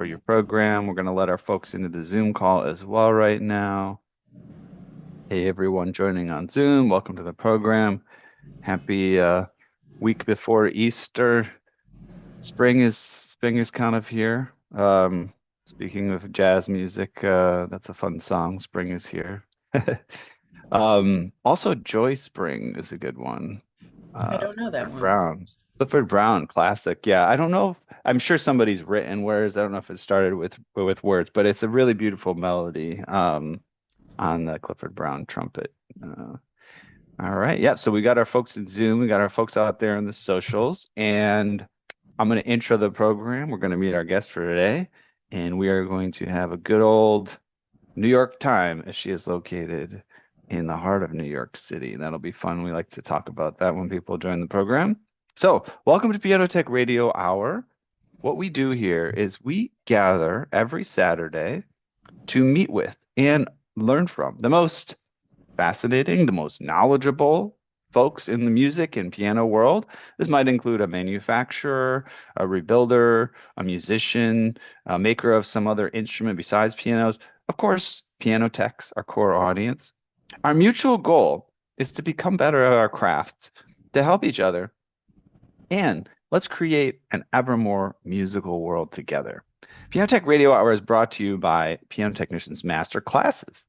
your program. We're going to let our folks into the Zoom call as well right now. Hey, everyone joining on Zoom. Welcome to the program. Happy week before Easter. Spring is kind of here. Speaking of jazz music, that's a fun song. Spring is here. Also, Joy Spring is a good one. I don't know that one. Clifford Brown, classic. Yeah, I don't know I'm sure somebody's written words. I don't know if it started with words, but it's a really beautiful melody on the Clifford Brown trumpet. All right, yeah. So we got our folks in Zoom, we got our folks out there in the socials, and I'm going to intro the program. We're going to meet our guest for today, and we are going to have a good old New York time, as she is located in the heart of New York City. That'll be fun. We like to talk about that when people join the program. So, welcome to Piano Tech Radio Hour. What we do here is we gather every Saturday to meet with and learn from the most fascinating, the most knowledgeable folks in the music and piano world. This might include a manufacturer, a rebuilder, a musician, a maker of some other instrument besides pianos. Of course, piano techs, our core audience. Our mutual goal is to become better at our craft, to help each other, and let's create an ever more musical world together. Piano Tech Radio Hour is brought to you by Piano Technicians Master Classes,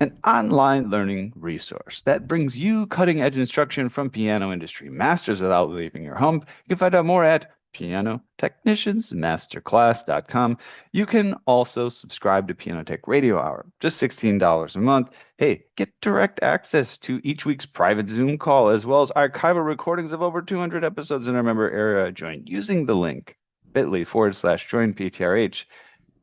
an online learning resource that brings you cutting-edge instruction from piano industry masters without leaving your home. You can find out more at pianotechniciansmasterclass.com. You can also subscribe to Piano Tech Radio Hour, just $16 a month. Hey, get direct access to each week's private Zoom call, as well as archival recordings of over 200 episodes in our member area. Join using the link bit.ly/joinptrh,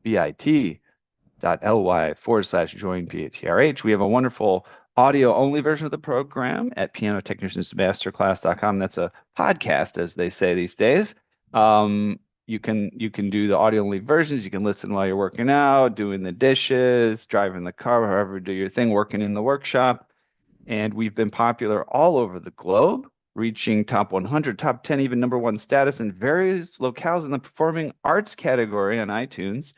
bit.ly/joinptrh. We have a wonderful audio-only version of the program at pianotechniciansmasterclass.com. That's a podcast, as they say these days. You can do the audio-only versions. You can listen while you're working out, doing the dishes, driving the car, however you do your thing, working in the workshop. And we've been popular all over the globe, reaching top 100, top 10, even #1 status in various locales in the performing arts category on iTunes.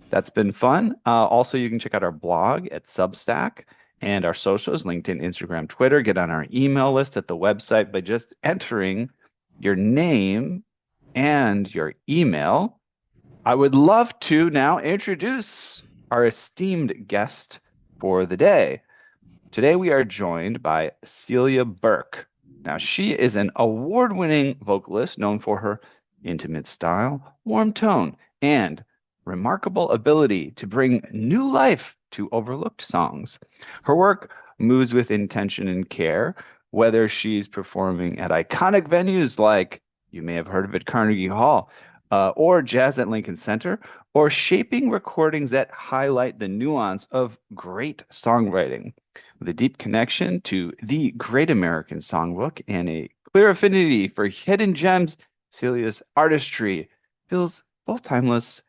That's been fun. Also, you can check out our blog at Substack and our socials, LinkedIn, Instagram, Twitter. Get on our email list at the website by just entering your name and your email. I would love to now introduce our esteemed guest for the day. Today we are joined by Celia Berk. Now, she is an award-winning vocalist known for her intimate style, warm tone, and remarkable ability to bring new life to overlooked songs. Her work moves with intention and care, whether she's performing at iconic venues like, you may have heard of it, Carnegie Hall, or Jazz at Lincoln Center, or shaping recordings that highlight the nuance of great songwriting. With a deep connection to the Great American Songbook and a clear affinity for hidden gems, Celia's artistry feels both timeless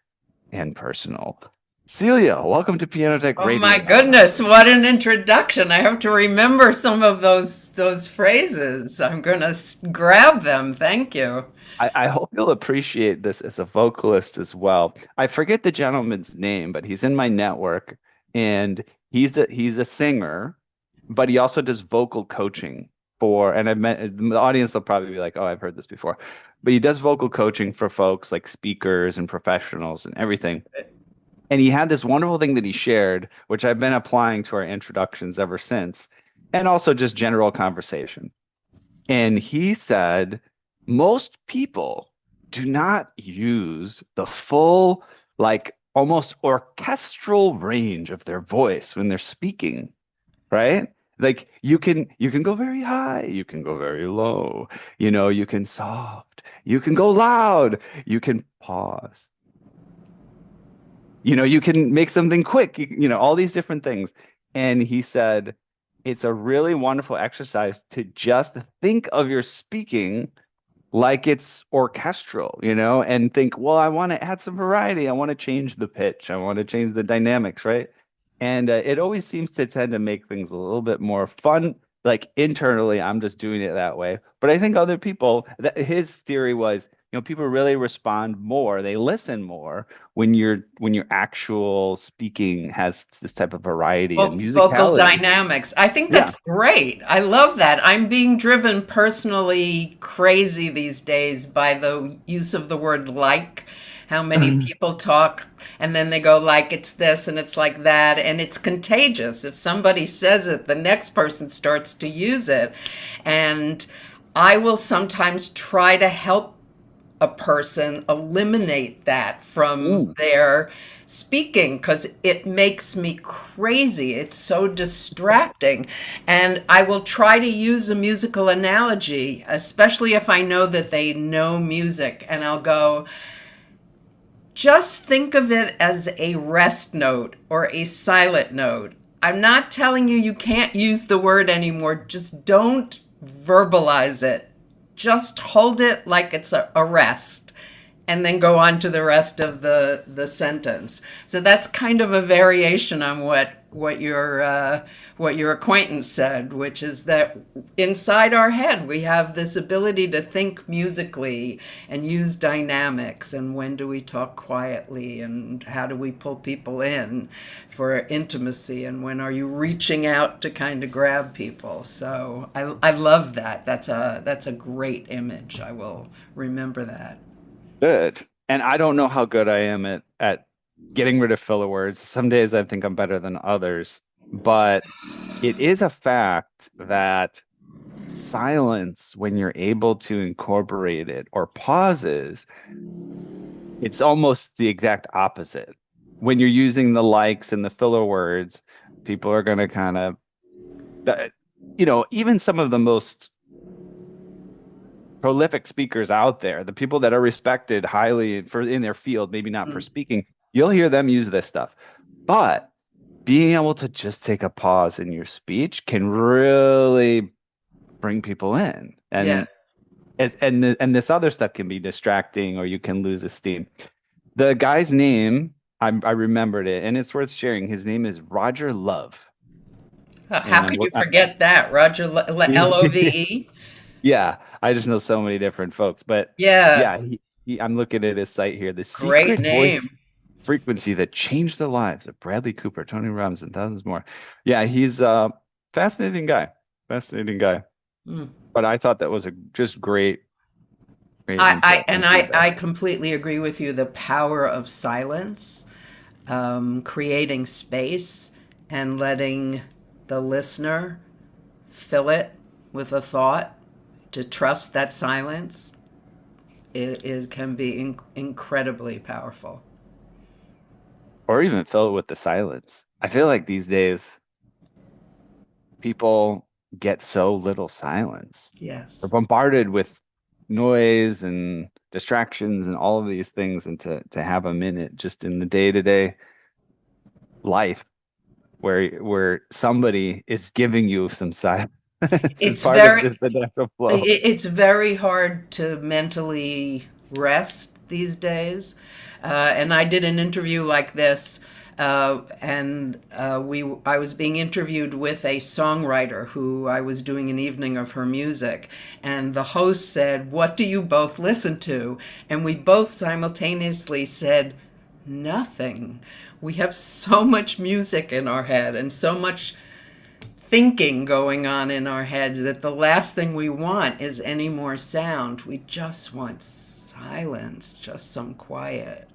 and personal. Celia, welcome to Piano Tech Oh Radio. my goodness, what an introduction. I have to remember some of those phrases. I'm going to grab them. Thank you. I hope you'll appreciate this as a vocalist as well. I forget the gentleman's name, but he's in my network, and he's a singer, but he also does vocal coaching for, and the audience will probably be like, oh, I've heard this before, but he does vocal coaching for folks like speakers and professionals and everything. And he had this wonderful thing that he shared, which I've been applying to our introductions ever since, and also just general conversation. And he said, most people do not use the full, like almost orchestral range of their voice when they're speaking, right? Like you can go very high, you can go very low, you can soft, you can go loud, you can pause. You can make something quick, all these different things. And he said, it's a really wonderful exercise to just think of your speaking like it's orchestral, and think, well, I want to add some variety. I want to change the pitch. I want to change the dynamics, right? And it always seems to tend to make things a little bit more fun. Like internally, I'm just doing it that way. But I think other people, his theory was, people really respond more. They listen more when your actual speaking has this type of variety and Vocal musicality. dynamics. I think Yeah. that's great. I love that. I'm being driven personally crazy these days by the use of the word like. How many people talk and then they go like it's this and it's like that, and it's contagious. If somebody says it, the next person starts to use it. And I will sometimes try to help a person eliminate that from Ooh. their speaking because it makes me crazy. It's so distracting. And I will try to use a musical analogy, especially if I know that they know music. And I'll go, just think of it as a rest note or a silent note. I'm not telling you you can't use the word anymore. Just don't verbalize it. Just hold it like it's a rest and then go on to the rest of the sentence. So that's kind of a variation on what your acquaintance said, which is that inside our head we have this ability to think musically and use dynamics, and when do we talk quietly, and how do we pull people in for intimacy, and when are you reaching out to kind of grab people. So I love that. That's a great image. I will remember that. Good. And I don't know how good I am at getting rid of filler words. Some days I think I'm better than others, but it is a fact that silence, when you're able to incorporate it, or pauses, it's almost the exact opposite. When you're using the likes and the filler words, people are going to kind of, even some of the most prolific speakers out there, the people that are respected highly for in their field, maybe not for Mm. speaking, you'll hear them use this stuff. But being able to just take a pause in your speech can really bring people in. Yeah. And this other stuff can be distracting, or you can lose esteem. The guy's name, I remembered it, and it's worth sharing. His name is Roger Love. How And I'm could you look forget that? Roger Love? Yeah, I just know so many different folks. But Yeah. yeah, I'm looking at his site here. The Great secret voice name. frequency that changed the lives of Bradley Cooper, Tony Robbins, and thousands more. Yeah, he's a fascinating guy. Fascinating guy. Mm. But I thought that was a just great I input and and feedback. I completely agree with you. The power of silence, creating space and letting the listener fill it with a thought, to trust that silence, it can be incredibly powerful. Or even fill it with the silence. I feel like these days people get so little silence. They're Yes. bombarded with noise and distractions and all of these things, and to have a minute just in the day-to-day life where somebody is giving you some silence. It's It's part of very just the natural flow. it's very hard to mentally rest these days. And I did an interview like this, and I was being interviewed with a songwriter who I was doing an evening of her music, and the host said, "What do you both listen to?" And we both simultaneously said, "Nothing." We have so much music in our head and so much thinking going on in our heads that the last thing we want is any more sound. We just want silence, just some quiet.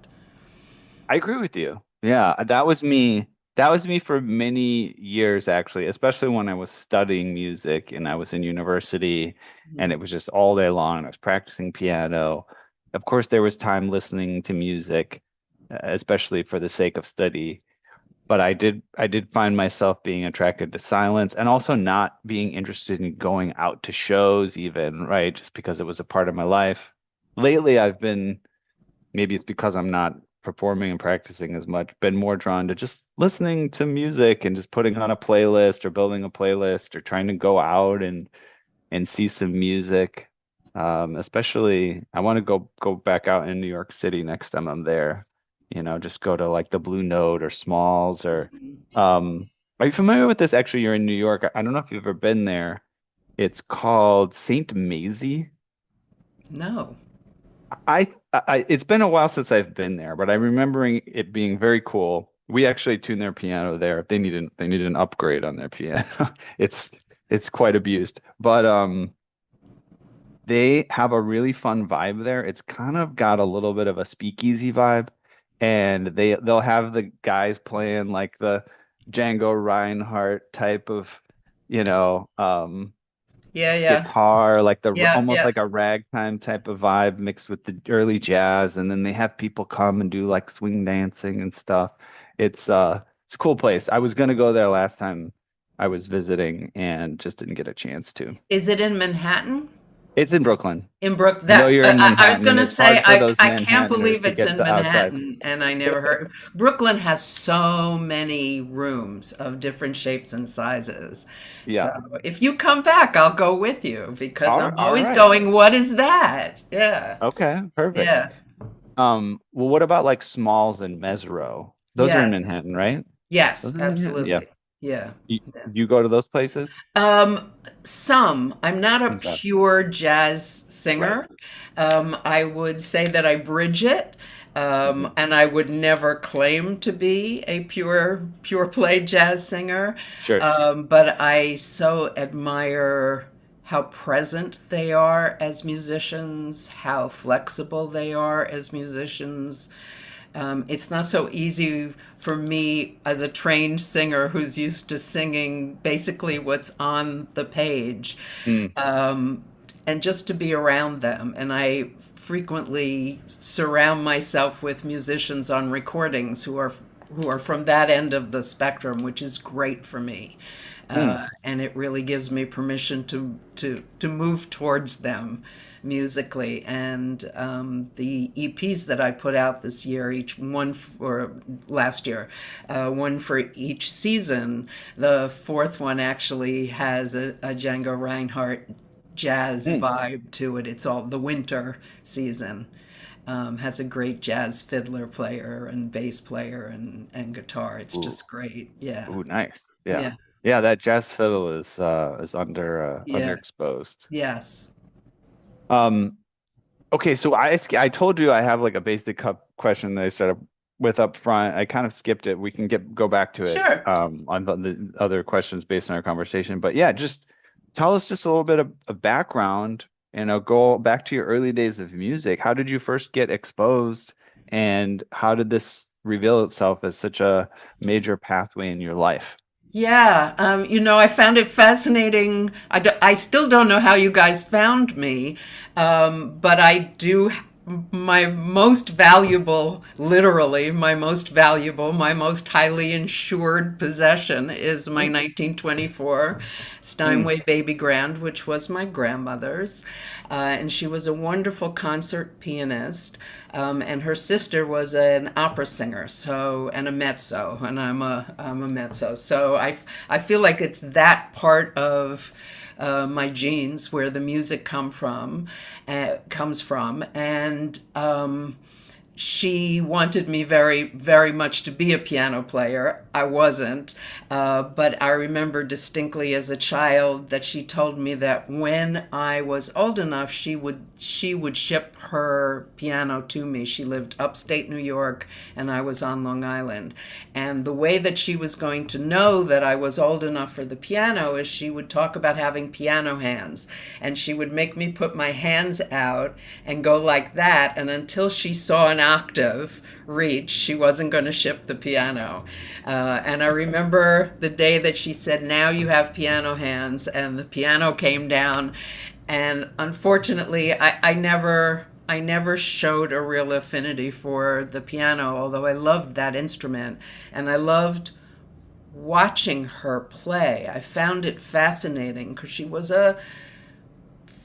I agree with you. Yeah, that was me. That was me for many years, actually, especially when I was studying music and I was in university and it was just all day long. I was practicing piano. Of course, there was time listening to music, especially for the sake of study. But I did find myself being attracted to silence and also not being interested in going out to shows even, right? Just because it was a part of my life. Lately, I've been, maybe it's because I'm not performing and practicing as much, been more drawn to just listening to music and just putting on a playlist or building a playlist or trying to go out and see some music. Especially I want to go back out in New York City next time I'm there. Just go to like the Blue Note or Smalls or are you familiar with this? Actually, you're in New York. I don't know if you've ever been there. It's called Saint Maisie. No. it's been a while since I've been there, but I'm remembering it being very cool. We actually tuned their piano there. They need an upgrade on their piano. It's it's quite abused. But they have a really fun vibe there. It's kind of got a little bit of a speakeasy vibe, and they'll have the guys playing like the Django Reinhardt type of, you know, Yeah, yeah, guitar, like the yeah, almost yeah. like a ragtime type of vibe mixed with the early jazz, and then they have people come and do like swing dancing and stuff. It's a cool place. I was gonna go there last time I was visiting and just didn't get a chance to. Is it in Manhattan? It's in Brooklyn. In Brook, I know that you're in I was Manhattan, and gonna it's say, hard for those I can't Manhattaners believe to it's get in to outside. Manhattan, and I never heard. Brooklyn has so many rooms of different shapes and sizes. So Yeah. if you come back, I'll go with you because I'm All always right. going, what is that? Yeah, Okay, perfect. yeah, Well, what about like Smalls and Mesro? Those are in yes, Manhattan, right? yes, Those are in Manhattan. Yeah. absolutely. Yeah. You, Yeah. you go to those places? Some. I'm not a Okay. pure jazz Right. singer. I would say that I bridge it, Hmm. and I would never claim to be a pure play jazz singer. Sure. But I so admire how present they are as musicians, how flexible they are as musicians. It's not so easy for me as a trained singer who's used to singing basically what's on the page, Mm. um, and just to be around them. And I frequently surround myself with musicians on recordings who are from that end of the spectrum, which is great for me. Mm. And it really gives me permission to move towards them musically. And the EPs that I put out this year, each one for last year, one for each season. The fourth one actually has a Django Reinhardt jazz Mm. vibe to it. It's all the winter season. Has a great jazz fiddler player and bass player and guitar. It's Ooh. just great. Yeah. Ooh, nice. Yeah. Yeah. Yeah, that jazz fiddle is Yeah. underexposed. Yes. Um, okay, so I told you I have like a basic cup question that I started with up front. I kind of skipped it. We can go back to it Sure. on the other questions based on our conversation. But yeah, just tell us just a little bit of background, and I'll go back to your early days of music. How did you first get exposed, and how did this reveal itself as such a major pathway in your life? Yeah, I found it fascinating. I still don't know how you guys found me, but I do. My most valuable, literally, my most highly insured possession is my Mm, 1924 mm, Steinway Baby Grand, which was my grandmother's. And she was a wonderful concert pianist. And her sister was an opera singer, so and a mezzo, and I'm a mezzo. So I feel like it's that part of my genes where the music comes from, and she wanted me very, very much to be a piano player. I wasn't, but I remember distinctly as a child that she told me that when I was old enough, she would ship her piano to me. She lived upstate New York, and I was on Long Island. And the way that she was going to know that I was old enough for the piano is she would talk about having piano hands, and she would make me put my hands out and go like that, and until she saw an octave reach, she wasn't going to ship the piano. And I remember the day that she said, "Now you have piano hands," and the piano came down. And unfortunately, I never showed a real affinity for the piano, although I loved that instrument and I loved watching her play. I found it fascinating because she was a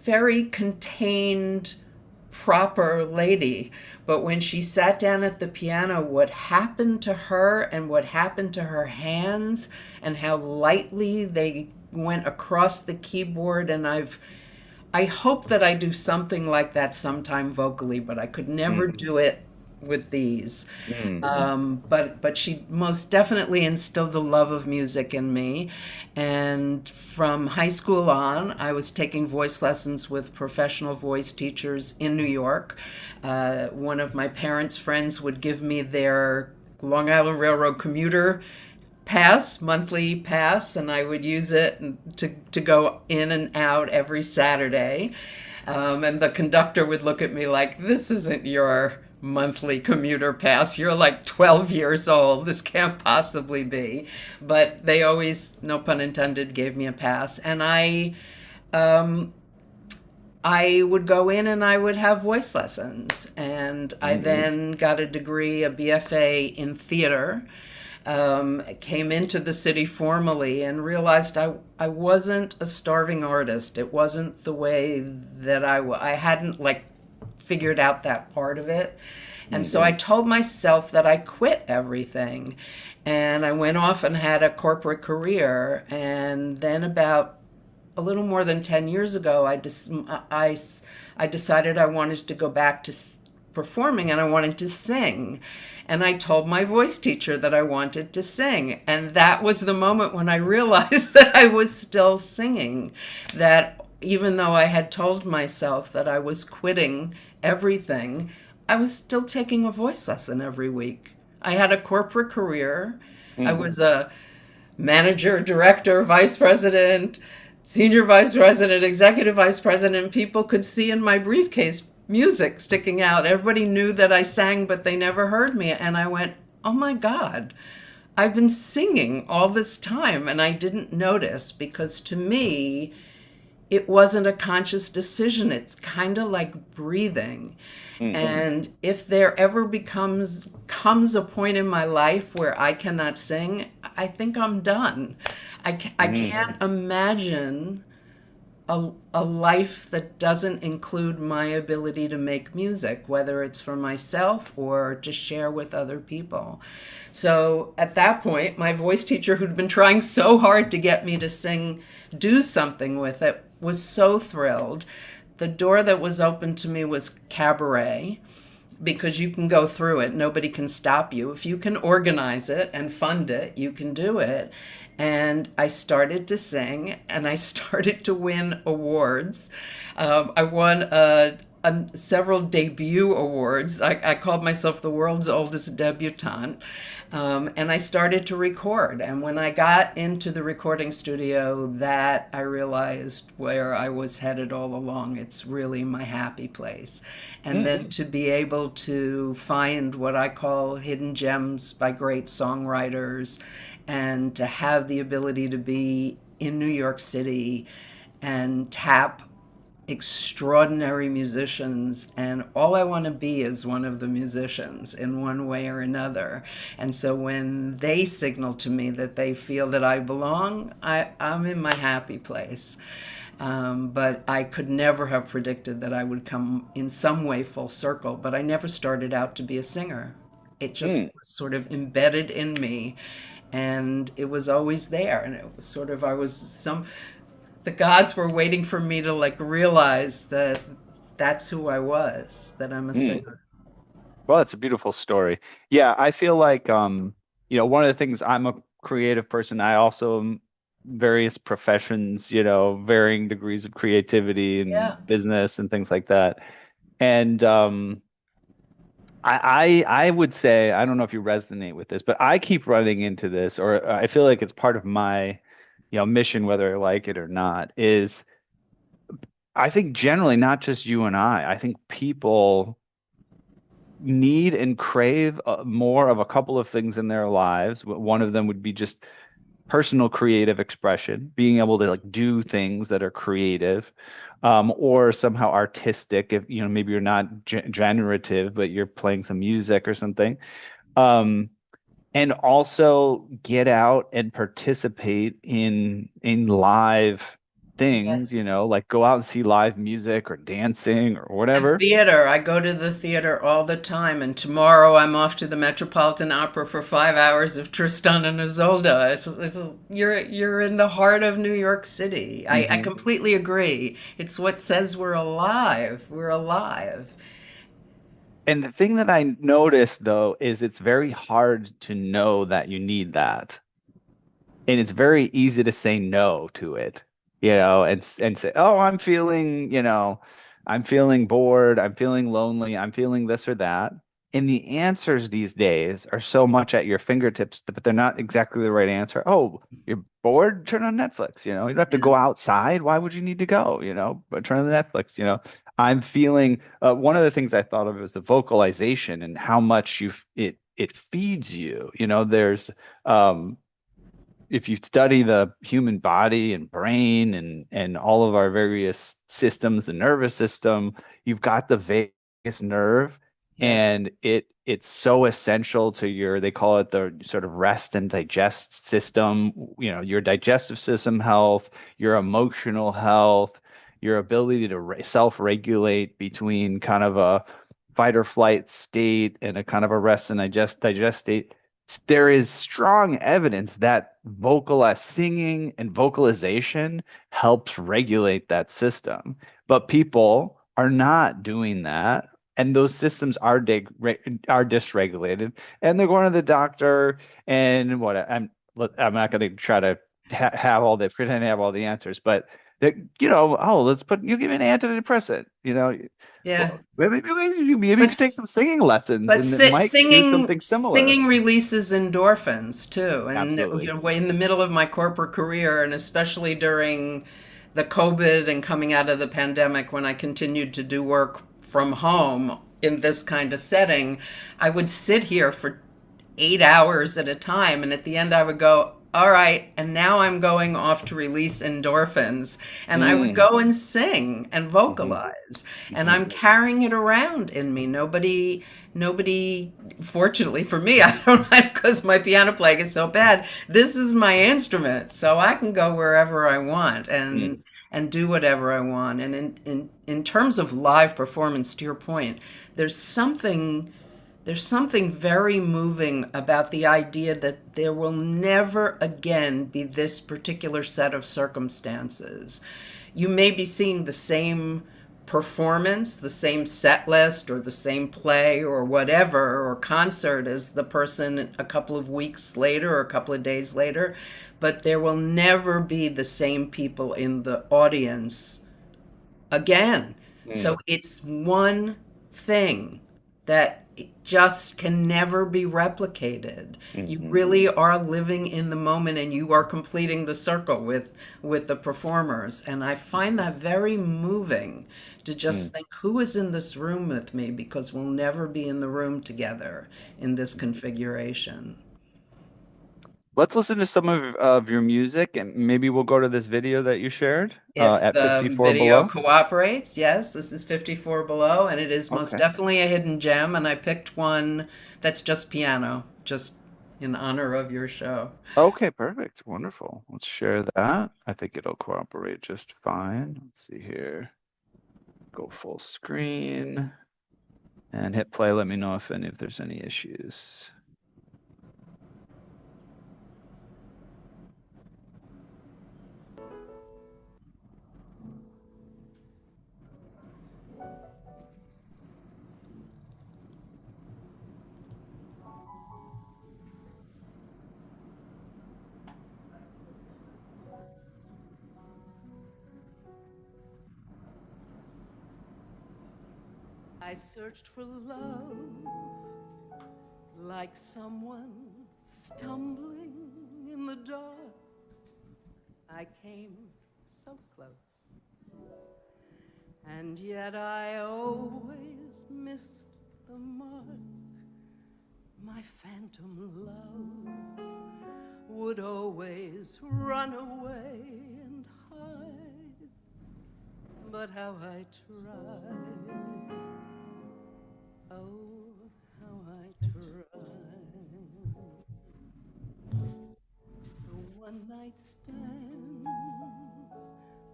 very contained, proper lady. But when she sat down at the piano, what happened to her and what happened to her hands and how lightly they went across the keyboard, and I hope that I do something like that sometime vocally, but I could never mm. do it with these. Mm. But she most definitely instilled the love of music in me. And from high school on, I was taking voice lessons with professional voice teachers in New York. One of my parents' friends would give me their Long Island Railroad commuter pass, monthly pass, and I would use it to go in and out every Saturday. And the conductor would look at me like, "This isn't your monthly commuter pass. You're like 12 years old. This can't possibly be." But they always, no pun intended, gave me a pass. And um, I would go in and I would have voice lessons. And I then got a degree, a BFA in theater. Came into the city formally and realized I wasn't a starving artist. It wasn't the way that I hadn't like figured out that part of it. And so I told myself that I quit everything. And I went off and had a corporate career. And then about a little more than 10 years ago, I decided I wanted to go back to performing and I wanted to sing. And I told my voice teacher that I wanted to sing. And that was the moment when I realized that I was still singing. That even though I had told myself that I was quitting everything, I was still taking a voice lesson every week. I had a corporate career. I was a manager, director, vice president, senior vice president, executive vice president. People could see in my briefcase music sticking out. Everybody knew that I sang, but they never heard me. And I went, oh my God, I've been singing all this time and I didn't notice, because to me, it wasn't a conscious decision. It's kind of like breathing. And if there ever comes a point in my life where I cannot sing, I think I'm done. I can't imagine a life that doesn't include my ability to make music, whether it's for myself or to share with other people. So at that point, my voice teacher, who'd been trying so hard to get me to sing, do something with it, was so thrilled. The door that was open to me was cabaret, because you can go through it. Nobody can stop you. If you can organize it and fund it, you can do it. And I started to sing and I started to win awards. I won several debut awards. I called myself the world's oldest debutante. And I started to record. And when I got into the recording studio, that I realized where I was headed all along. It's really my happy place. And then to be able to find what I call hidden gems by great songwriters, and to have the ability to be in New York City and tap extraordinary musicians, and all I want to be is one of the musicians in one way or another. And so when they signal to me that they feel that I belong, I'm in my happy place. But I could never have predicted that I would come in some way full circle, but I never started out to be a singer. It just was sort of embedded in me, and it was always there. And it was sort of, the gods were waiting for me to like realize that that's who I was, that I'm a singer. Well, it's a beautiful story. Yeah, I feel like one of the things, I'm a creative person. I also am various professions, varying degrees of creativity and Yeah. business and things like that. And I would say, I don't know if you resonate with this, but I keep running into this, or I feel like it's part of my, mission, whether I like it or not, is I think generally not just you and I think people need and crave more of a couple of things in their lives. One of them would be just personal creative expression, being able to like do things that are creative, or somehow artistic. If maybe you're not generative, but you're playing some music or something. And also get out and participate in live things, Yes. like go out and see live music or dancing or And whatever. theater. I go to the theater all the time, and tomorrow I'm off to the Metropolitan Opera for 5 hours of Tristan and Isolde. You're in the heart of New York City. I Hmm. completely agree. It's what says we're alive. We're alive. And the thing that I noticed though is it's very hard to know that you need that. And it's very easy to say no to it, and say, "Oh, I'm feeling, I'm feeling bored, I'm feeling lonely, I'm feeling this or that." And the answers these days are so much at your fingertips, but they're not exactly the right answer. Oh, you're bored? Turn on Netflix, you don't have to Yeah. go outside. Why would you need to go, but turn on the Netflix, I'm feeling one of the things I thought of was the vocalization and how much it feeds you. There's if you study the human body and brain and all of our various systems, the nervous system, you've got the vagus nerve, Yes. and it's so essential to they call it the sort of rest and digest system, your digestive system health, your emotional health, your ability to self-regulate between kind of a fight or flight state and a kind of a rest and digest state. There is strong evidence that singing and vocalization helps regulate that system. But people are not doing that. And those systems are dysregulated, and they're going to the doctor. And I'm not going to try to have all the pretend to have all the answers, but oh, you give me an antidepressant. Yeah. Well, maybe you But could take some singing lessons, and it might do singing something similar. singing releases endorphins too, and Absolutely. in the middle of my corporate career, and especially during the COVID and coming out of the pandemic, when I continued to do work from home in this kind of setting, I would sit here for 8 hours at a time. And at the end, I would go, all right, and now I'm going off to release endorphins. And I would Mm. go and sing and Hmm. vocalize. And Hmm. I'm carrying it around in me. Nobody, fortunately for me, I don't because my piano playing is so bad. This is my instrument. So I can go wherever I want Mm. and do whatever I want. And in terms of live performance, to your point, there's something there's something very moving about the idea that there will never again be this particular set of circumstances. You may be seeing the same performance, the same set list, or the same play, or whatever, or concert as the person a couple of weeks later or a couple of days later, but there will never be the same people in the audience again. So Mm. it's one thing that just can never be replicated. You Hmm. really are living in the moment and you are completing the circle with the performers. And I find that very moving to just Mm. think who is in this room with me because we'll never be in the room together in this configuration. Let's listen to some of your music, and maybe we'll go to this video that you shared If at the 54 video below. cooperates, yes, this is 54 below, and it is most Okay. definitely a hidden gem. And I picked one that's just piano, just in honor of your show. Okay, perfect. Wonderful. Let's share that. I think it'll cooperate just fine. Let's see here. Go full screen and hit play. Let me know if there's any issues. I searched for love like someone stumbling in the dark. I came so close, and yet I always missed the mark. My phantom love would always run away and hide, but how I tried. Oh, how I tried. The one night stands,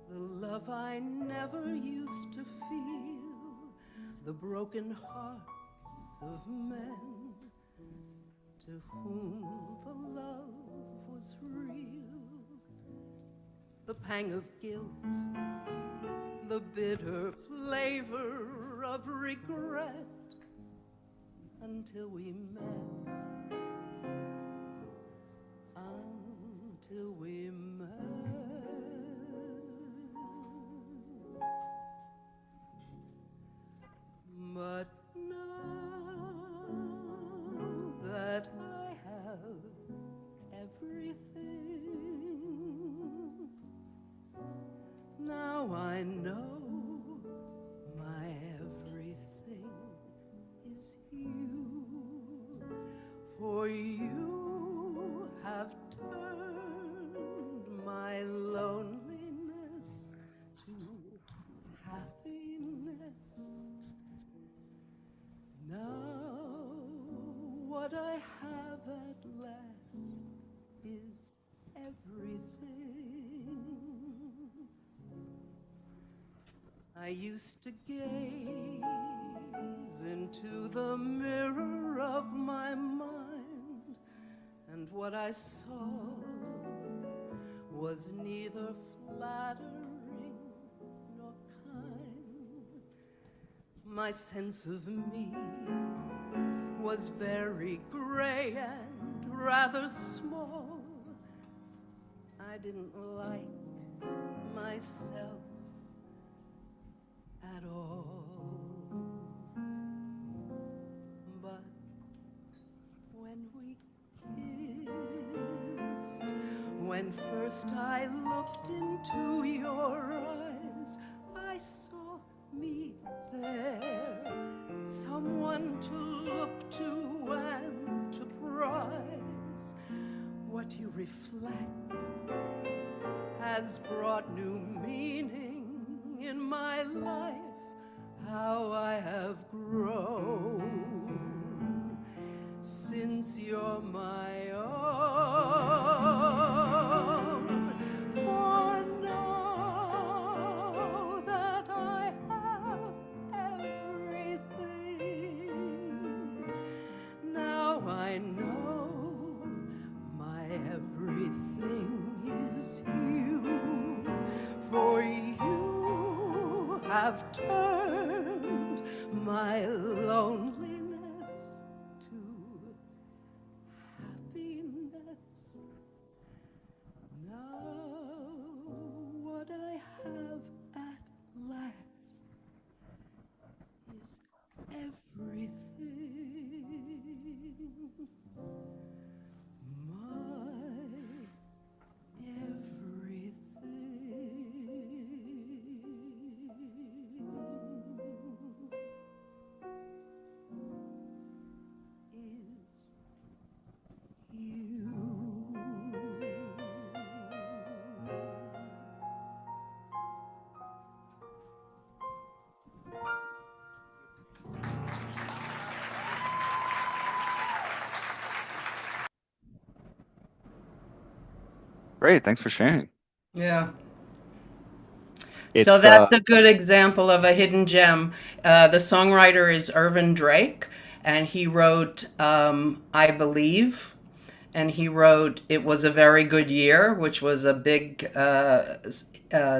the love I never used to feel, the broken hearts of men to whom the love was real, the pang of guilt, the bitter flavor of regret, until we met, until we met. But now that I have everything, now I know my everything is you, for you have turned my loneliness to happiness. Now what I have at last is everything. I used to gaze into the mirror of my mind, and what I saw was neither flattering nor kind. My sense of me was very gray and rather small. I didn't like myself at all. But when we kissed, when first I looked into your eyes, I saw me there, someone to look to and to prize. What you reflect has brought new meaning in my life. How I have grown since you're my own. For now that I have everything, now I know my everything is you, for you have turned my loneliness to happiness. Now what I have at last is everything. My Great. Thanks for sharing. Yeah. So It's that's a good example of a hidden gem. The songwriter is Irvin Drake, and he wrote I Believe, and he wrote It Was a Very Good Year, which was a big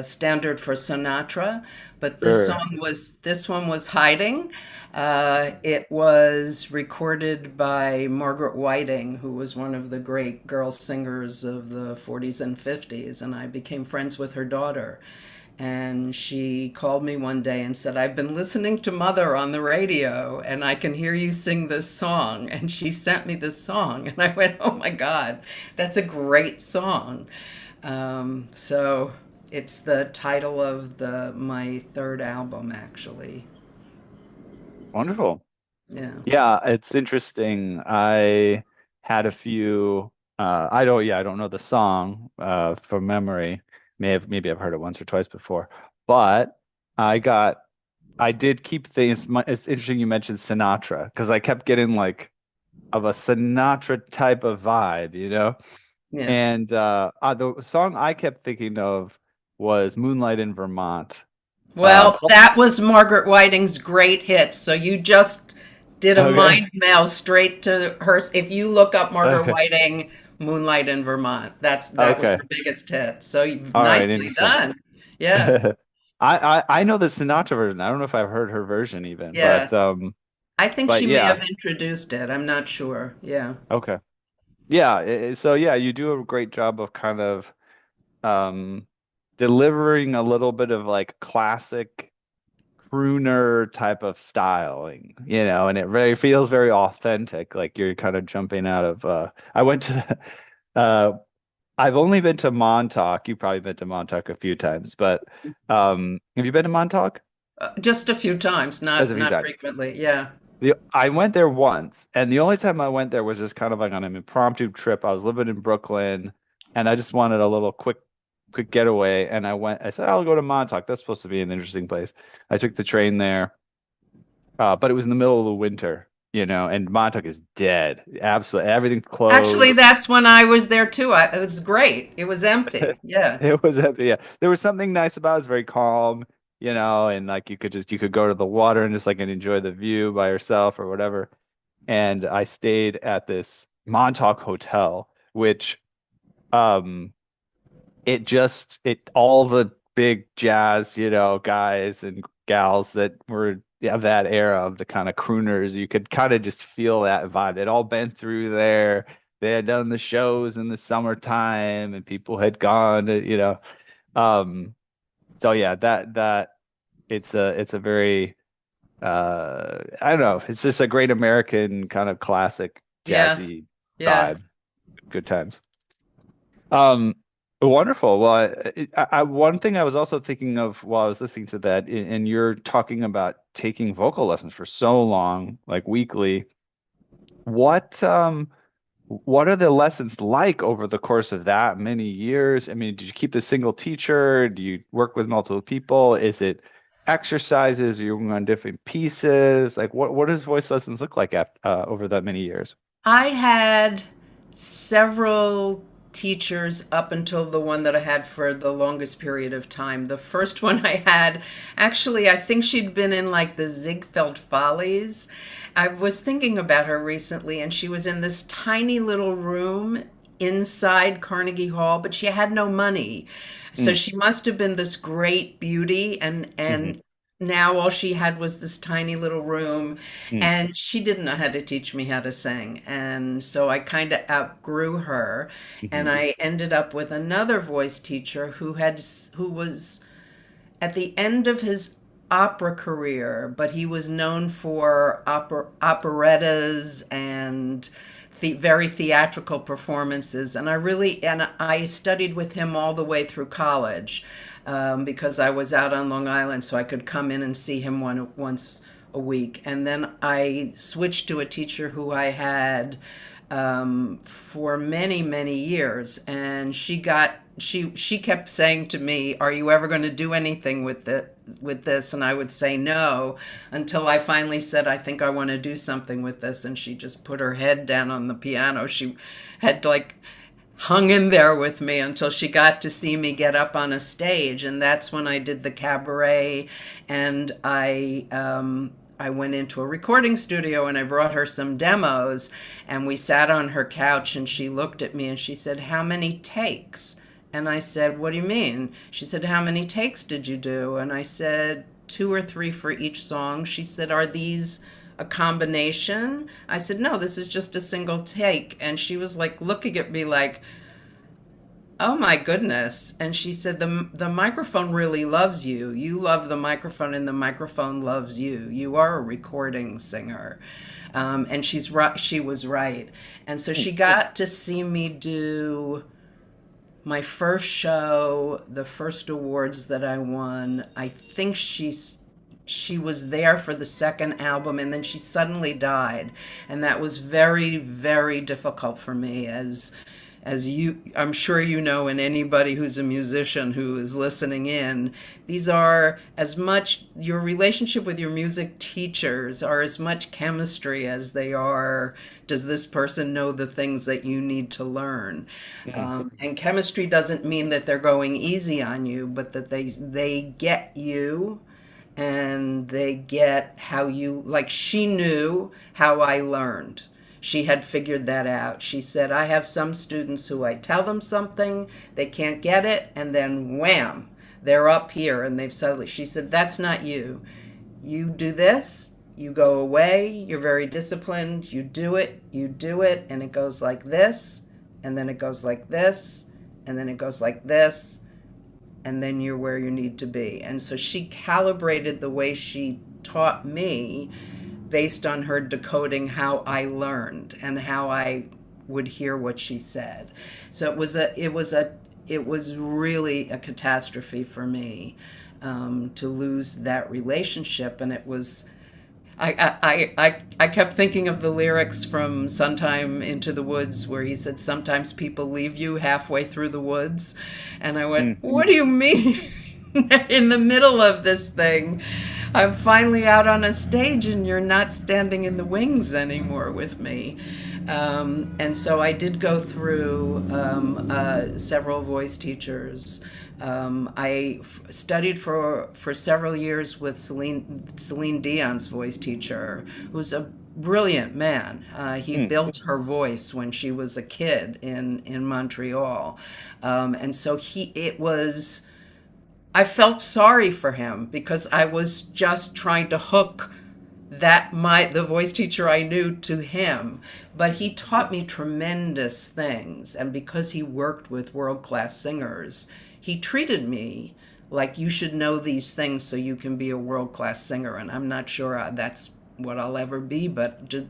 standard for Sinatra. But sure. this one was Hiding. It was recorded by Margaret Whiting, who was one of the great girl singers of the 40s and 50s, and I became friends with her daughter. And she called me one day and said, I've been listening to Mother on the radio and I can hear you sing this song. And she sent me this song. And I went, oh my God, that's a great song. So it's the title of my third album, actually. Wonderful. Yeah. Yeah, it's interesting. I had a few I don't know the song from memory. Maybe I've heard it once or twice before. But I got I did keep things it's interesting you mentioned Sinatra because I kept getting like of a Sinatra type of vibe, you know? Yeah. And the song I kept thinking of was Moonlight in Vermont. Well, Oh, that was Margaret Whiting's great hit. So you just did a okay. mind meld straight to her. If you look up Margaret Okay. Whiting, Moonlight in Vermont, that was Okay. her biggest hit. So All right, nicely interesting. done. Yeah, I know the Sinatra version. I don't know if I've heard her version even, yeah. but I think But she may yeah, have introduced it. I'm not sure. Yeah. okay. Yeah, so yeah, you do a great job of kind of um delivering a little bit of like classic crooner type of styling, and it very feels very authentic, like you're kind of jumping out of I went to uh I've only been to Montauk. You've probably been to Montauk a few times, but have you been to Montauk? Just a few times, As not a few not times. frequently. Yeah. I went there once, and the only time I went there was just kind of like on an impromptu trip. I was living in Brooklyn, and I just wanted a little quick getaway. And I said, I'll go to Montauk. That's supposed to be an interesting place. I took the train there, but it was in the middle of the winter, and Montauk is dead. Absolutely, everything Actually, closed. that's when I was there too. It was great. It was empty. Yeah. It was empty. Yeah, there was something nice about it. It was very calm, and like you could go to the water and just like and enjoy the view by yourself or whatever. And I stayed at this Montauk hotel, which um it all the big jazz, guys and gals that were of that era of the kind of crooners, you could kind of just feel that vibe. They'd all been through there. They had done the shows in the summertime and people had gone to. Um so yeah, that it's a very I don't know, it's just a great American kind of classic Yeah. jazzy Yeah. vibe. Good times. Um, Wonderful. Well, one thing I was also thinking of while I was listening to that, and you're talking about taking vocal lessons for so long, like weekly. What what are the lessons like over the course of that many years? I mean, did you keep the single teacher? Do you work with multiple people? Is it exercises? Are you working on different pieces? Like, what does voice lessons look like over that many years? I had several teachers up until the one that I had for the longest period of time. The first one I had, actually, I think she'd been in like the Ziegfeld Follies. I was thinking about her recently, and she was in this tiny little room inside Carnegie Hall, but she had no money. So Mm, she must have been this great beauty, and hmm now all she had was this tiny little room, mm, and she didn't know how to teach me how to sing. And so I kind of outgrew her, and hmm I ended up with another voice teacher who was at the end of his opera career, but he was known for operettas and very theatrical performances. And I studied with him all the way through college, because I was out on Long Island, so I could come in and see him once a week. And then I switched to a teacher who I had for many, many years, and she kept saying to me, "Are you ever going to do anything with this?" And I would say no, until I finally said, "I think I want to do something with this." And she just put her head down on the piano. She had like hung in there with me until she got to see me get up on a stage, and that's when I did the cabaret. And I went into a recording studio and I brought her some demos, and we sat on her couch, and she looked at me and she said, "How many takes?" And I said, "What do you mean?" She said, "How many takes did you do?" And I said, "Two or three for each song." She said, "Are these a combination?" I said, "No, this is just a single take." And she was like looking at me like, "Oh my goodness." And she said, the microphone really loves you. You love the microphone, and the microphone loves you. You are a recording singer." And she's right. She was right. And so she got to see me do my first show, the first awards that I won. I think she was there for the second album, and then she suddenly died, and that was very, very difficult for me, as you, I'm sure you know, and anybody who's a musician who is listening in, these are as much, your relationship with your music teachers are as much chemistry as they are, does this person know the things that you need to learn? hmm And chemistry doesn't mean that they're going easy on you, but that they get you, and they get how you, like, she knew how I learned. She had figured that out. She said, "I have some students who I tell them something, they can't get it, and then wham, they're up here and they've suddenly," she said, "That's not you. You do this You go away, you're very disciplined, you do it, and it goes like this, and then it goes like this, and then it goes like this, and then you're where you need to be. And so she calibrated the way she taught me based on her decoding how I learned and how I would hear what she said. So it was really a catastrophe for me to lose that relationship. And it was, I kept thinking of the lyrics from Sometime Into the Woods, where he said, sometimes people leave you halfway through the woods. And I went, what do you mean? In the middle of this thing, I'm finally out on a stage and you're not standing in the wings anymore with me. And so I did go through several voice teachers. I studied for several years with Celine Dion's voice teacher, who's a brilliant man. He built her voice when she was a kid in Montreal. And so I felt sorry for him because I was just trying to hook the voice teacher I knew to him. But he taught me tremendous things. And because he worked with world-class singers, he treated me like you should know these things so you can be a world-class singer. And I'm not sure that's what I'll ever be, but to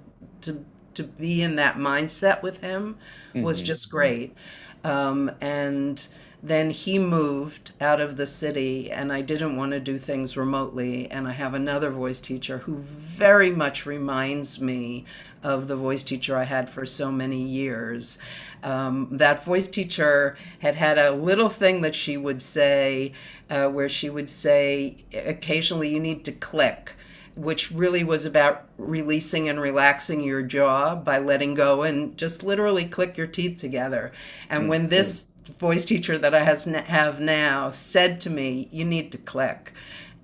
be in that mindset with him was just great. And then he moved out of the city, and I didn't want to do things remotely. And I have another voice teacher who very much reminds me of the voice teacher I had for so many years. That voice teacher had a little thing that she would say, where she would say, occasionally, you need to click, which really was about releasing and relaxing your jaw by letting go and just literally click your teeth together. And when this voice teacher that I have now said to me, you need to click,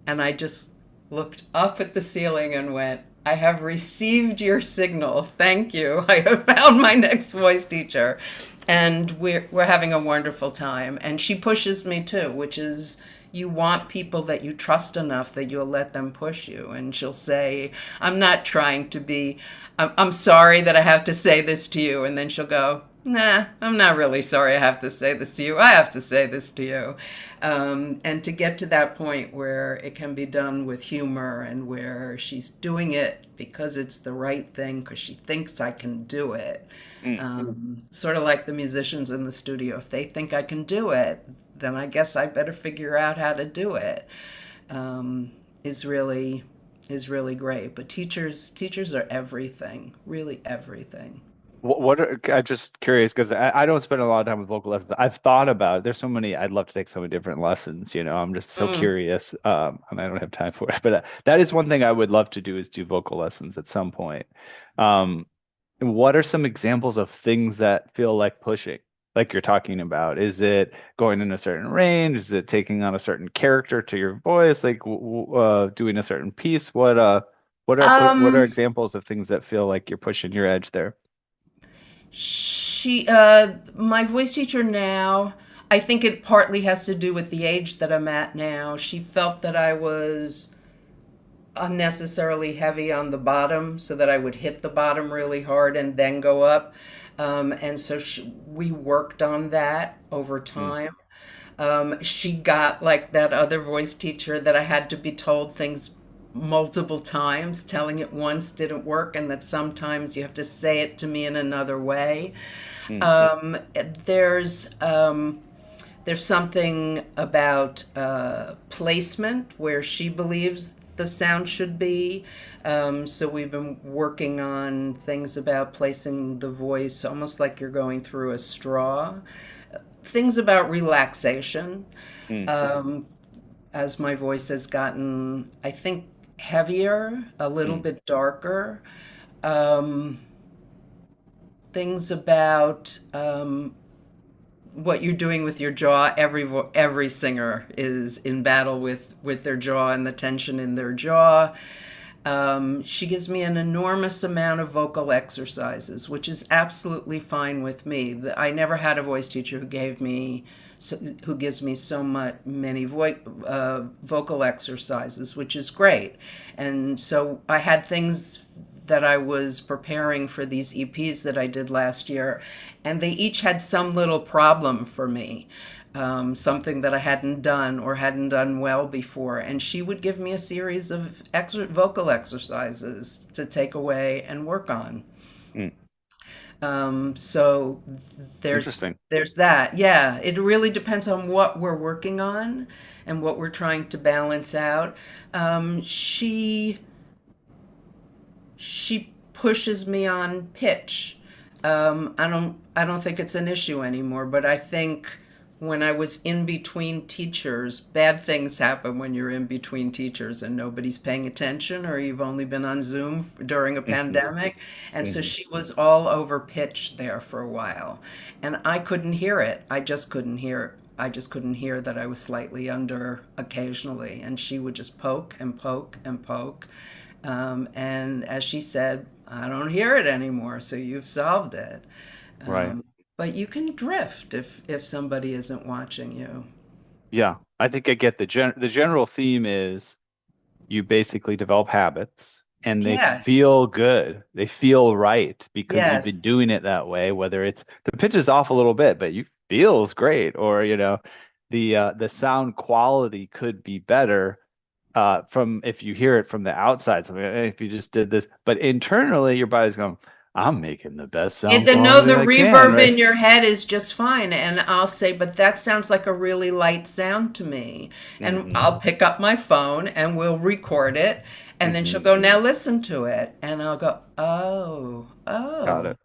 and I just looked up at the ceiling and went, I have received your signal. Thank you. I have found my next voice teacher. And we're having a wonderful time. And she pushes me too, which is, you want people that you trust enough that you'll let them push you. And she'll say, I'm not trying to be, I'm sorry that I have to say this to you. And then she'll go, nah, I'm not really sorry I have to say this to you. I have to say this to you. And to get to that point where it can be done with humor and where she's doing it because it's the right thing, because she thinks I can do it. Sort of like the musicians in the studio. If they think I can do it, then I guess I better figure out how to do it. Is really great. But teachers are everything, really everything. I'm just curious because I don't spend a lot of time with vocal lessons. I've thought about it. There's so many. I'd love to take so many different lessons. I'm just so curious, and I don't have time for it. But that is one thing I would love to do, is do vocal lessons at some point. What are some examples of things that feel like pushing, like you're talking about? Is it going in a certain range? Is it taking on a certain character to your voice? Like doing a certain piece? What are examples of things that feel like you're pushing your edge there? My voice teacher now, I think it partly has to do with the age that I'm at now. She felt that I was unnecessarily heavy on the bottom, so that I would hit the bottom really hard and then go up. And so we worked on that over time. She got like that other voice teacher that I had to be told things multiple times. Telling it once didn't work, and that sometimes you have to say it to me in another way. There's something about placement where she believes the sound should be. So we've been working on things about placing the voice almost like you're going through a straw. Things about relaxation. As my voice has gotten, I think, heavier, a little bit darker. Things about what you're doing with your jaw. Every singer is in battle with their jaw and the tension in their jaw. She gives me an enormous amount of vocal exercises, which is absolutely fine with me. I never had a voice teacher who gives me so many vocal exercises, which is great. And so I had things that I was preparing for these EPs that I did last year, and they each had some little problem for me, something that I hadn't done or hadn't done well before. And she would give me a series of vocal exercises to take away and work on. Mm. So there's Interesting. there's that. Yeah, it really depends on what we're working on and what we're trying to balance out. She pushes me on pitch. I don't think it's an issue anymore, but I think when I was in between teachers, bad things happen when you're in between teachers and nobody's paying attention, or you've only been on Zoom during a Mhm. pandemic. And so Mhm. she was all over pitch there for a while. And I couldn't hear it. I just couldn't hear that I was slightly under occasionally. And she would just poke and poke and poke. And as she said, I don't hear it anymore, so you've solved it. Right. But you can drift if somebody isn't watching you. Yeah. I think I get the general theme is you basically develop habits and they Yeah. feel good. They feel right because you've been Yes. doing it that way, whether it's the pitch is off a little bit, but you feels great, or the sound quality could be better from if you hear it from the outside. Something if you just did this, but internally your body's going, I'm making the best sound No, quality the I can, reverb right? in your head is just fine. And I'll say, but that sounds like a really light sound to me. And Hmm. I'll pick up my phone and we'll record it. And then she'll Hmm. go, now listen to it. And I'll go, oh, Got oh. it.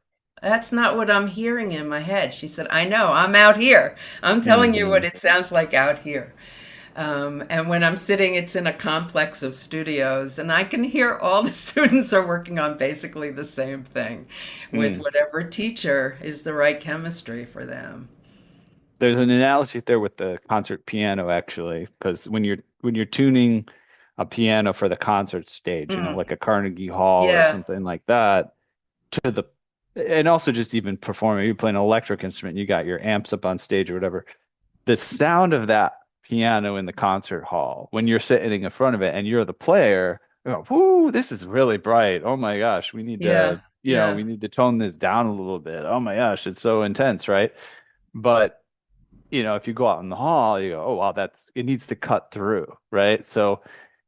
That's not what I'm hearing in my head. She said, I know, I'm out here. I'm telling you Hmm. what it sounds like out here. And when I'm sitting, it's in a complex of studios, and I can hear all the students are working on basically the same thing with Mm. whatever teacher is the right chemistry for them. There's an analogy there with the concert piano actually, because when you're tuning a piano for the concert stage, Mm, like a Carnegie Hall or yeah, something like that, to the and also just even performing, you play an electric instrument, you got your amps up on stage or whatever. The sound of that piano in the concert hall, when you're sitting in front of it and you're the player, you go, whoo, this is really bright. Oh my gosh, we need yeah, to, we yeah, need to tone this down a little bit. Oh my gosh, it's so intense, right? But if you go out in the hall, you go, oh wow, it needs to cut through, right? So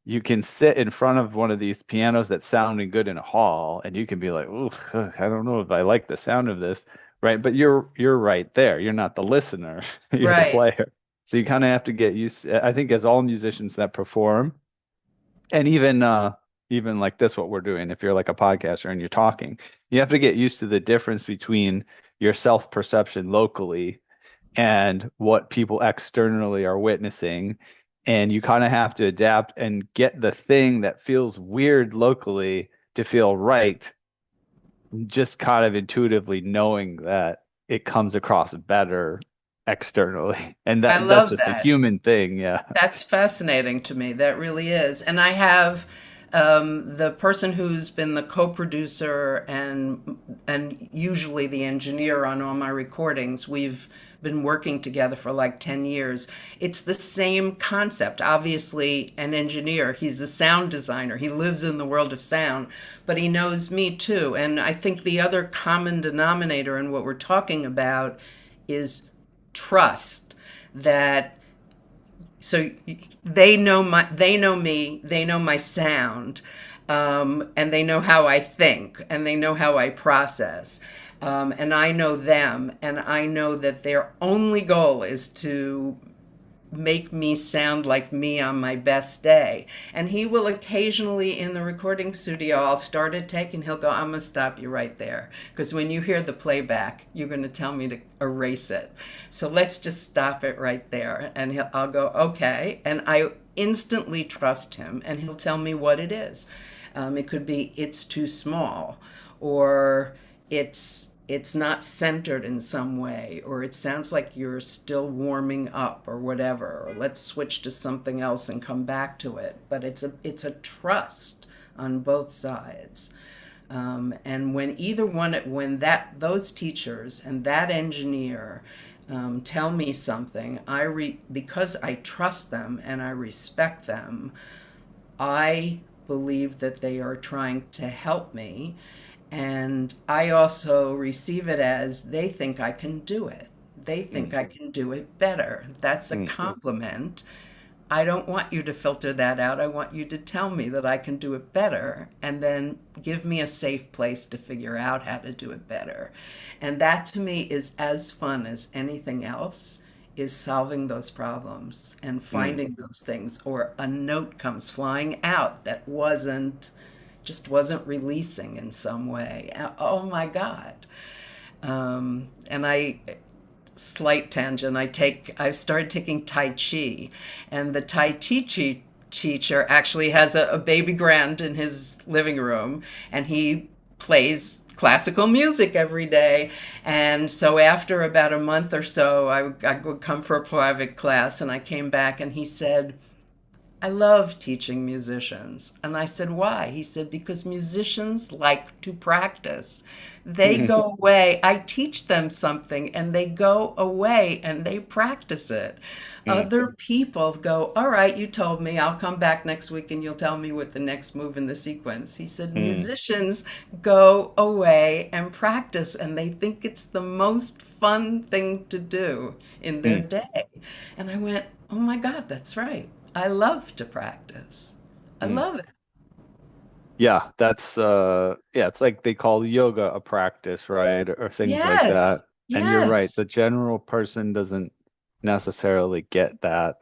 you can sit in front of one of these pianos that's sounding good in a hall, and you can be like, oh, I don't know if I like the sound of this, right? But you're right there. You're not the listener, you're the right. player. So you kind of have to get used. I think as all musicians that perform, and even like this, what we're doing, if you're like a podcaster and you're talking, you have to get used to the difference between your self-perception locally and what people externally are witnessing. And you kind of have to adapt and get the thing that feels weird locally to feel right, just kind of intuitively knowing that it comes across better externally. And I that's love just a that. human thing. Yeah. That's fascinating to me. That really is. And I have the person who's been the co-producer and usually the engineer on all my recordings. We've been working together for like 10 years. It's the same concept. Obviously, an engineer, he's a sound designer. He lives in the world of sound, but he knows me too. And I think the other common denominator in what we're talking about is trust, that so they know me, they know my sound, and they know how I think, and they know how I process, and I know them, and I know that their only goal is to make me sound like me on my best day. And he will occasionally in the recording studio, I'll start a take and he'll go, I'm going to stop you right there. Because when you hear the playback, you're going to tell me to erase it. So let's just stop it right there. And I'll go, okay. And I instantly trust him and he'll tell me what it is. It could be, it's too small, or it's not centered in some way, or it sounds like you're still warming up or whatever, or let's switch to something else and come back to it. But it's a trust on both sides. And when those teachers and that engineer tell me something, because I trust them and I respect them, I believe that they are trying to help me. And I also receive it as they think I can do it. They think Mm, I can do it better. That's a mm, compliment. I don't want you to filter that out. I want you to tell me that I can do it better and then give me a safe place to figure out how to do it better. And that to me is as fun as anything else, is solving those problems and mm, finding those things, or a note comes flying out that wasn't releasing in some way. Oh my God. And slight tangent, I've started taking Tai Chi, and the Tai Chi teacher actually has a baby grand in his living room, and he plays classical music every day. And so after about a month or so, I would come for a private class, and I came back and he said, I love teaching musicians. And I said, why? He said, because musicians like to practice. They mm, go away, I teach them something, and they go away and they practice it. mm, Other people go, all right, you told me, I'll come back next week and you'll tell me what the next move in the sequence. He said, mm, musicians go away and practice, and they think it's the most fun thing to do in their mm, day. And I went, oh my God, that's right. I love to practice. I mm. love it. Yeah, that's yeah, it's like they call yoga a practice, right? Or things like Yes. that. And you're right, Yes. the general person doesn't necessarily get that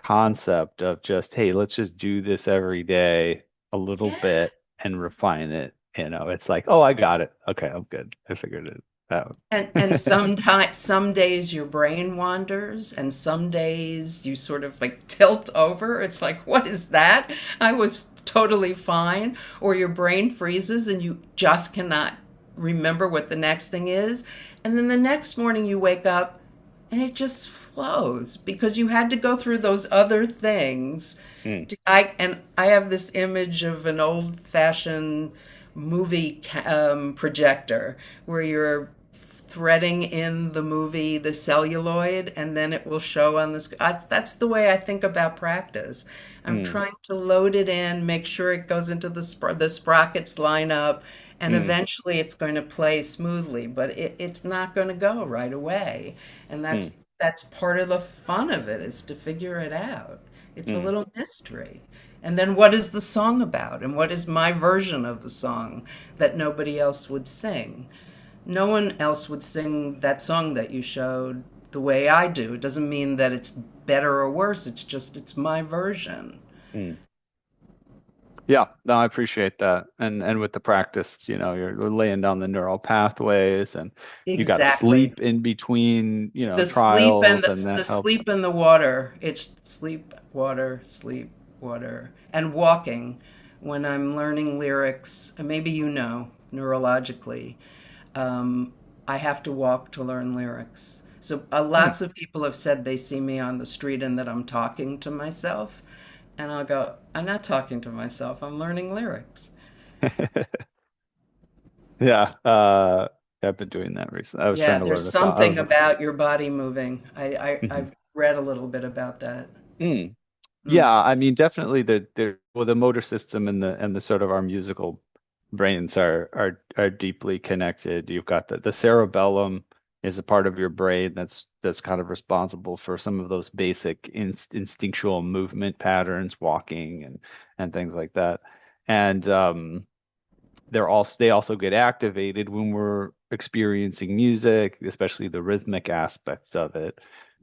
concept of just, hey, let's just do this every day a little Yeah. bit and refine it. It's like, oh, I got it. Okay, I'm good. I figured it out. And sometimes, some days your brain wanders, and some days you sort of like tilt over. It's like, what is that? I was totally fine. Or your brain freezes and you just cannot remember what the next thing is. And then the next morning you wake up and it just flows because you had to go through those other things. Mm, I have this image of an old-fashioned movie projector where you're threading in the movie the celluloid, and then it will show on the screen. That's the way I think about practice. I'm mm, trying to load it in, make sure it goes into the sprockets line up, and mm, eventually it's going to play smoothly, but it's not going to go right away. And mm, that's part of the fun of it, is to figure it out. It's a mm, little mystery. And then what is the song about? And what is my version of the song that nobody else would sing? No one else would sing that song that you showed the way I do. It doesn't mean that it's better or worse. It's just, it's my version. mm. Yeah, no, I appreciate that. And with the practice, you're laying down the neural pathways and you got Exactly. sleep in between, It's the sleep and trials and the that helps. sleep and the water. It's sleep, water, and walking. When I'm learning lyrics, and maybe neurologically, I have to walk to learn lyrics. So Hmm. lots of people have said they see me on the street and that I'm talking to myself, and I'll go, I'm not talking to myself. I'm learning lyrics. Yeah, I've been doing that recently. I was trying Yeah, to there's learn a song. I something was about your body moving. Mhm. I've read a little bit about that. Mm. Mm. Yeah, I mean, definitely the motor system and the sort of our musical brains are deeply connected. You've got the cerebellum is a part of your brain that's kind of responsible for some of those basic instinctual movement patterns, walking and things like that. And they also get activated when we're experiencing music, especially the rhythmic aspects of it.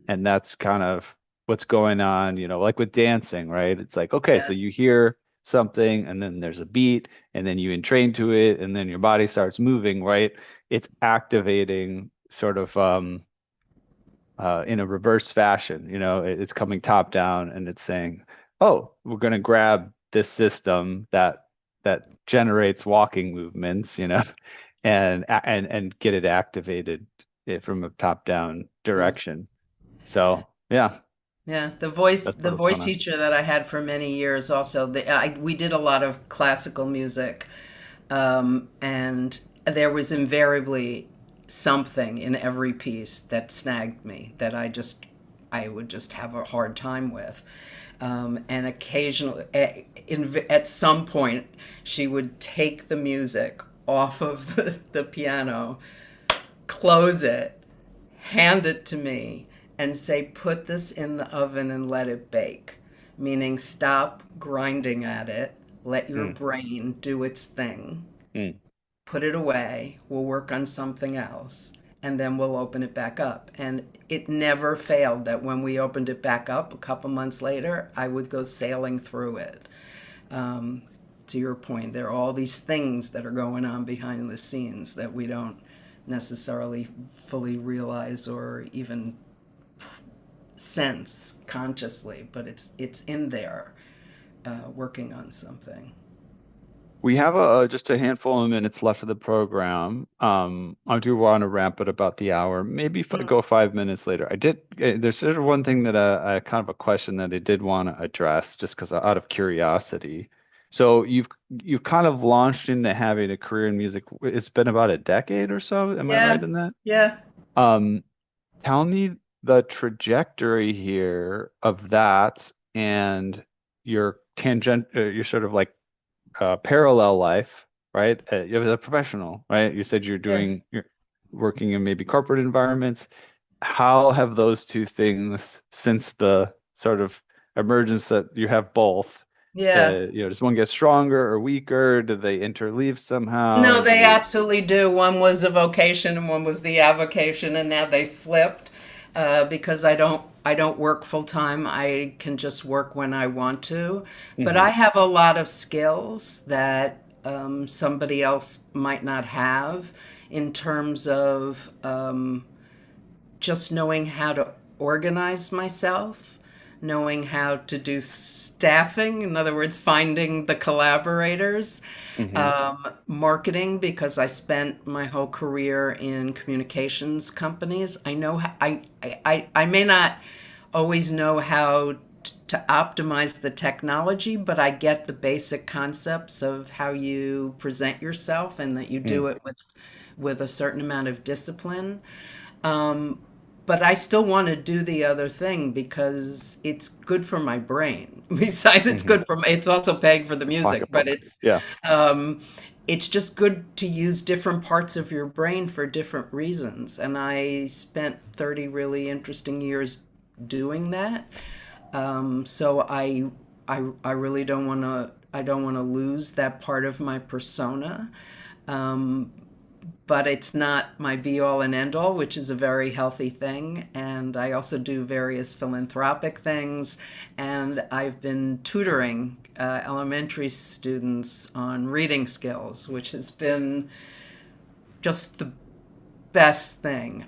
And that's kind of what's going on, like with dancing, right? It's like, okay, so Yeah. you hear something and then there's a beat and then you entrain to it and then your body starts moving, right? It's activating sort of in a reverse fashion. It's coming top down and it's saying, "Oh, we're going to grab this system that generates walking movements, and get it activated from a top down Mm. direction." So, yeah. Yeah, That's the sort of voice kind of. teacher that I had for many years also, we did a lot of classical music, and there was invariably something in every piece that snagged me that I would just have a hard time with. And occasionally, at some point, she would take the music off of the piano, close it, hand it to me, and say, put this in the oven and let it bake. Meaning, stop grinding at it, let your Mm, brain do its thing, mm. put it away, we'll work on something else, and then we'll open it back up. And it never failed that when we opened it back up a couple months later, I would go sailing through it. Um, to your point, there are all these things that are going on behind the scenes that we don't necessarily fully realize or even sense consciously, but it's in there, working on something. We have just a handful of minutes left of the program. I do want to wrap it about the hour, maybe Mm. go 5 minutes later. There's sort of one thing that I kind of a question that I did want to address just because out of curiosity. So you've kind of launched into having a career in music. It's been about a decade or so. Am I right Yeah, in that? yeah, Um, Tell me the trajectory here of that and your your sort of like parallel life, right? You're a professional, right? You said yeah, you're working in maybe corporate environments. How have those two things, since the sort of emergence that you have both, yeah. does one get stronger or weaker? Do they interleave No, somehow? Do they you? absolutely do. One was a vocation and one was the avocation, and now they flipped, because I don't work full time. I can just work when I want to, but Hmm. I have a lot of skills that somebody else might not have in terms of just knowing how to organize myself, knowing how to do staffing, in other words, finding the collaborators, Hmm. marketing, because I spent my whole career in communications companies. I know how, I may not always know how to optimize the technology, but I get the basic concepts of how you present yourself and that you do it with a certain amount of discipline. Um, but I still want to do the other thing because it's good for my brain. Besides, it's Hmm. good for it's also paying for the music, but Pocketbook. Yeah. um, it's just good to use different parts of your brain for different reasons. And I spent 30 really interesting years doing that. So I really don't want to. I don't want to lose that part of my persona. Um, but it's not my be all and end all, which is a very healthy thing. And I also do various philanthropic things. And I've been tutoring elementary students on reading skills, which has been just the best thing.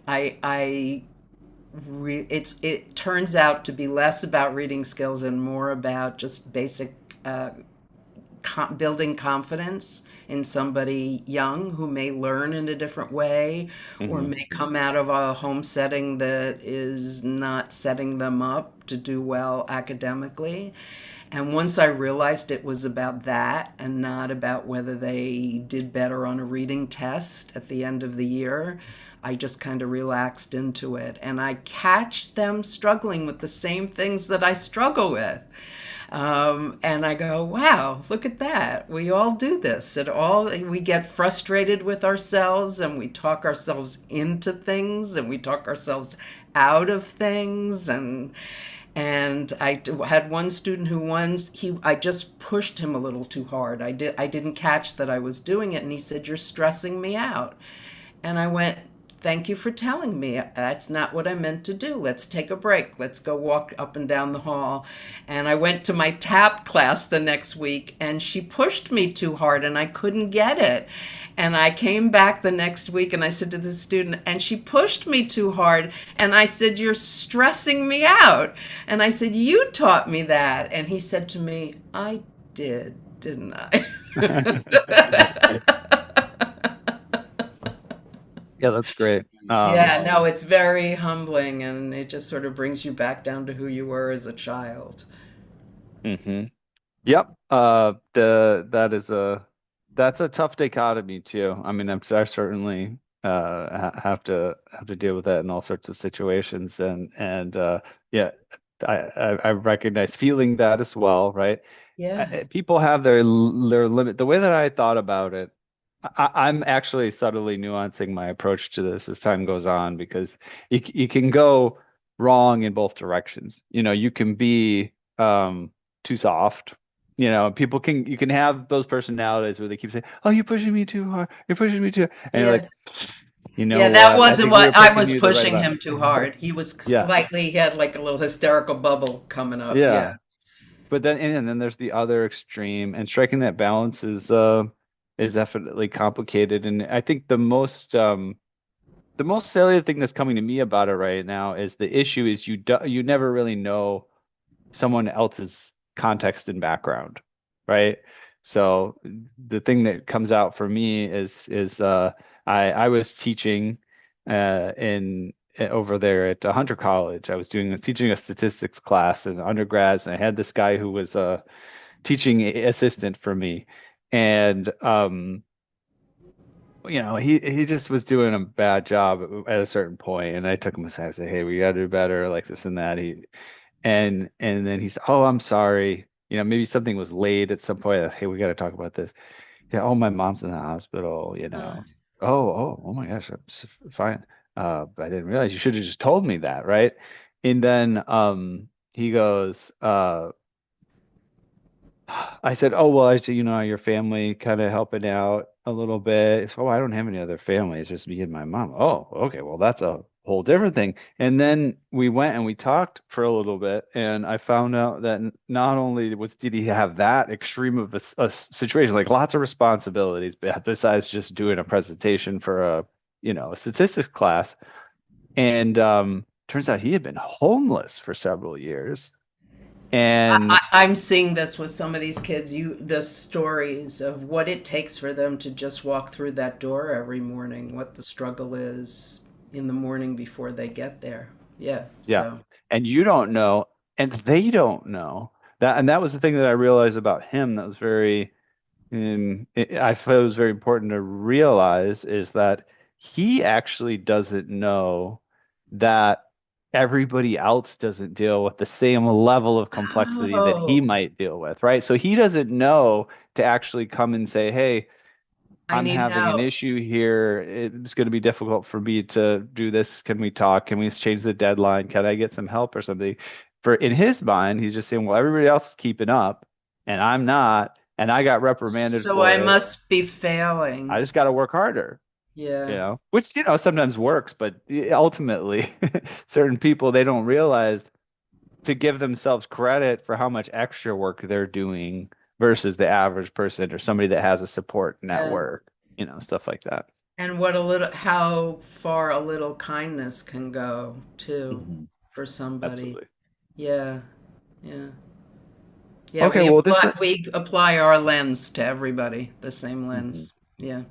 It turns out to be less about reading skills and more about just basic building confidence in somebody young who may learn in a different way or Hmm. may come out of a home setting that is not setting them up to do well academically. And once I realized it was about that and not about whether they did better on a reading test at the end of the year, I just kind of relaxed into it. And I catch them struggling with the same things that I struggle with. And I go, wow, look at that. We all do this. We get frustrated with ourselves and we talk ourselves into things and we talk ourselves out of things. And had one student who I just pushed him a little too hard. I didn't catch that I was doing it. And he said, "You're stressing me out." And I went, "Thank you for telling me. That's not what I meant to do. Let's take a break. Let's go walk up and down the hall." And I went to my tap class the next week and she pushed me too hard and I couldn't get it. And I came back the next week and I said to the student, and she pushed me too hard. And I said, "You're stressing me out." And I said, "You taught me that." And he said to me, "I did, didn't I?" Yeah, that's great. Yeah, no, it's very humbling, and it just sort of brings you back down to who you were as a child. Mhm. Yep. That's a tough dichotomy too. I mean, I certainly have to deal with that in all sorts of situations, and yeah, I recognize feeling that as well, right? Yeah. People have their limit. The way that I thought about it, I'm actually subtly nuancing my approach to this as time goes on because you can go wrong in both directions. You can be too soft. You can have those personalities where they keep saying, "Oh, you're pushing me too hard. You're pushing me too," and you're Yeah. like, "You know Yeah, that what? I wasn't think we what were I pushing was you the right pushing amount." him too hard. He was Yeah, slightly, he had like a little hysterical bubble coming up. Yeah. yeah. But then there's the other extreme, and striking that balance is definitely complicated. And I think the most salient thing that's coming to me about it right now is the issue is you never really know someone else's context and background, right? So the thing that comes out for me is I was teaching in over there at Hunter College. I was teaching a statistics class in undergrads, and I had this guy who was a teaching assistant for me, and he just was doing a bad job at a certain point, and I took him aside and said, "Hey, we got to do better, like this and that." And then he said, "Oh, I'm sorry. Maybe something was late at some point. Hey, we got to talk about this." Yeah. Oh, my mom's in the hospital. Uh, Oh my gosh, fine. But I didn't realize you should have just told me that, right? And then he goes, I said, "Oh, well," I said, "Your family kind of helping out a little bit." It's, "Oh, I don't have any other family. It's just me and my mom." "Oh, okay. Well, that's a whole different thing." And then we went and we talked for a little bit, and I found out that not only did he have that extreme of a situation, like lots of responsibilities, but besides just doing a presentation for a statistics class, and turns out he had been homeless for several years. And I'm seeing this with some of these kids, the stories of what it takes for them to just walk through that door every morning, what the struggle is in the morning before they get there. Yeah. Yeah. So, And you don't know, and they don't know that. And that was the thing that I realized about him that was I felt it was very important to realize is that he actually doesn't know that everybody else doesn't deal with the same level of complexity that he oh, might deal with, right? So he doesn't know to actually come and say, "Hey, I I'm need having an help. issue here. It's going to be difficult for me to do this. Can we talk? Can we change the deadline? Can I get some help or something?" For in his mind, he's just saying, "Well, everybody else is keeping up and I'm not, and I got reprimanded So I for it. must be failing. I just got to work harder." Yeah. Which, sometimes works, but ultimately, certain people, they don't realize to give themselves credit for how much extra work they're doing versus the average person or somebody that has a support Yeah. network, stuff like that. And how far a little kindness can go too Mhm. for somebody. Absolutely. Yeah. Yeah. Yeah, Okay, well, we apply our lens to everybody, the same Mhm. lens. Yeah.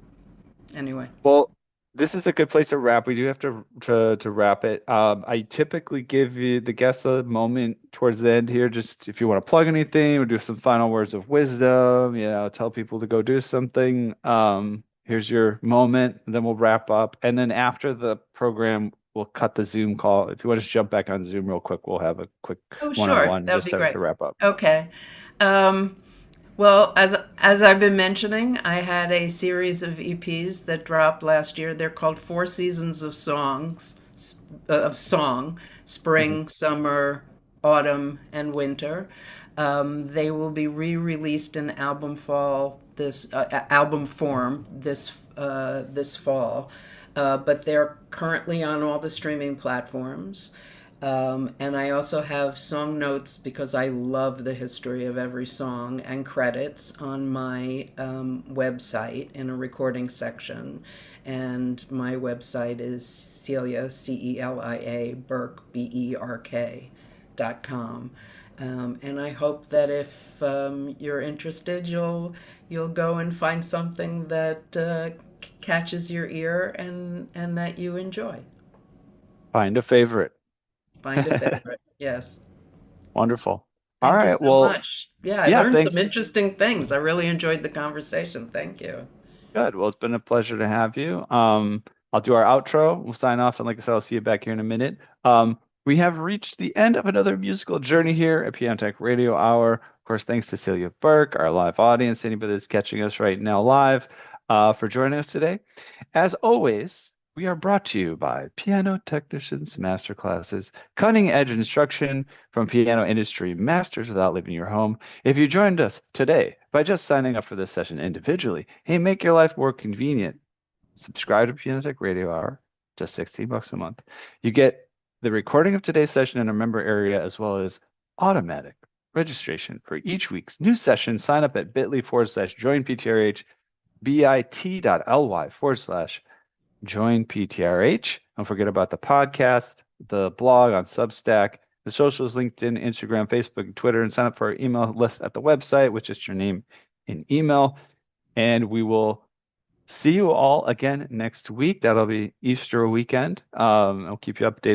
Anyway. Well, this is a good place to wrap. We do have to wrap it. I typically give the guests a moment towards the end here, just if you want to plug anything or do some final words of wisdom, tell people to go do something. Here's your moment, and then we'll wrap up. And then after the program, we'll cut the Zoom call. If you want to just jump back on Zoom real quick, we'll have a quick Oh, sure. one-on-one That would just be to great. wrap up. Okay. Um, well, as I've been mentioning, I had a series of EPs that dropped last year. They're called Four Seasons of Song, Mhm. spring, summer, autumn, and winter. They will be re-released in album form this fall, but they're currently on all the streaming platforms. And I also have song notes because I love the history of every song and credits on my website in a recording section. And my website is Celia, Celia Berk, Berk.com. And I hope that if you're interested, you'll go and find something that catches your ear and that you enjoy. Find a favorite. Find a favorite. Yes. Wonderful. All Thank you right. so Well, much. Yeah, I yeah, learned some thanks. interesting things. I really enjoyed the conversation. Thank you. Good. Well, it's been a pleasure to have you. I'll do our outro. We'll sign off, and like I said, I'll see you back here in a minute. We have reached the end of another musical journey here at Piano Tech Radio Hour. Of course, thanks to Celia Berk, our live audience, anybody that's catching us right now live, for joining us today. As always, we are brought to you by Piano Technicians Masterclasses, cutting edge instruction from piano industry masters without leaving your home. If you joined us today by just signing up for this session individually, hey, make your life more convenient. Subscribe to Piano Tech Radio Hour, just $16 a month. You get the recording of today's session in a member area, as well as automatic registration for each week's new session. Sign up at bit.ly/joinptrh, bit.ly/joinptrh. Don't forget about the podcast, the blog on Substack, the socials, LinkedIn, Instagram, Facebook, Twitter, and sign up for our email list at the website with just your name and email. And we will see you all again next week. That'll be Easter weekend. I'll keep you updated.